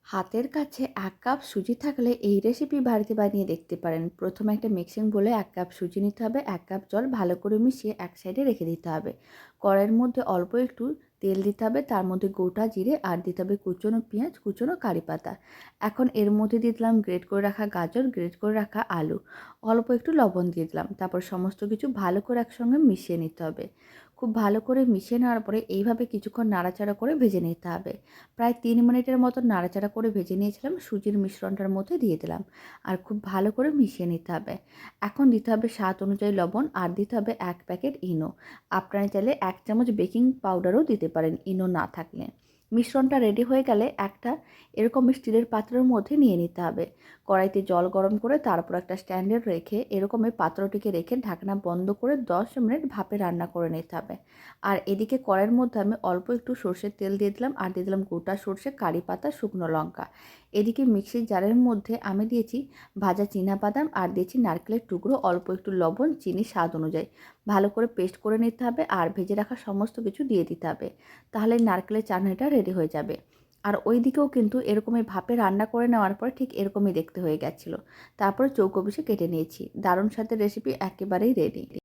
হাতের কাছে ১ কাপ সুজি থাকলে এই রেসিপি বাড়িতে বানিয়ে দেখতে পারেন। প্রথমে একটা মিক্সিং বোলে ১ কাপ সুজি নিতে হবে, ১ কাপ জল ভালো করে মিশিয়ে এক সাইডে রেখে দিতে হবে। কড়াইয়ের মধ্যে অল্প একটু তেল দিতে হবে, তার মধ্যে গোটা জিরে আর দিতে হবে কুচনো পেঁয়াজ, কুচনো কারি পাতা। এখন এর মধ্যে দিয়ে দিলাম গ্রেট করে রাখা গাজর, গ্রেট করে রাখা আলু, অল্প একটু লবণ দিয়ে দিলাম। তারপর সমস্ত কিছু ভালো করে একসঙ্গে মিশিয়ে নিতে হবে। খুব ভালো করে মিশিয়ে নেওয়ার পরে এইভাবে কিছুক্ষণ নাড়াচাড়া করে ভেজে নিতে হবে। প্রায় ৩ মিনিটের মতো নাড়াচাড়া করে ভেজে নিয়েছিলাম। সুজির মিশ্রণটার মধ্যে দিয়ে দিলাম আর খুব ভালো করে মিশিয়ে নিতে হবে। এখন দিতে হবে স্বাদ অনুযায়ী লবণ আর দিতে হবে ১ প্যাকেট ইনো। আপনারা চাইলে ১ চামচ বেকিং পাউডারও দিতে পারেন ইনো না থাকলে। মিশ্রণটা রেডি হয়ে গেলে একটা এরকম স্টিলের পাত্রের মধ্যে নিয়ে নিতে হবে। কড়াইতে জল গরম করে তারপর একটা স্ট্যান্ডে রেখে এরকম এই পাত্রটিকে রেখে ঢাকনা বন্ধ করে ১০ মিনিট ভাপে রান্না করে নিতে হবে। আর এদিকে কড়াইয়ের মধ্যে আমি অল্প একটু সর্ষের তেল দিয়ে দিলাম আর দিয়ে দিলাম গোটা সর্ষে, কারি পাতা, শুকনো লঙ্কা। এদিকে মিক্সির জারের মধ্যে আমি দিয়েছি ভাজা বাদাম আর দিয়েছি নারকেলের টুকরো, অল্প একটু লবণ, চিনি স্বাদ অনুযায়ী। ভালো করে পেস্ট করে নিতে হবে আর ভেজে রাখা সমস্ত কিছু দিয়ে দিতে হবে। তাহলে নারকেলের চাটনিটা রেডি হয়ে যাবে। আর ওই দিকেও কিন্তু এরকমই ভাপে রান্না করে নেওয়ার পর ঠিক এরকমই দেখতে হয়ে গেছিলো। তারপরে চৌকো পিসে কেটে নিয়েছি। দারুণ স্বাদের রেসিপি একেবারেই রেডি।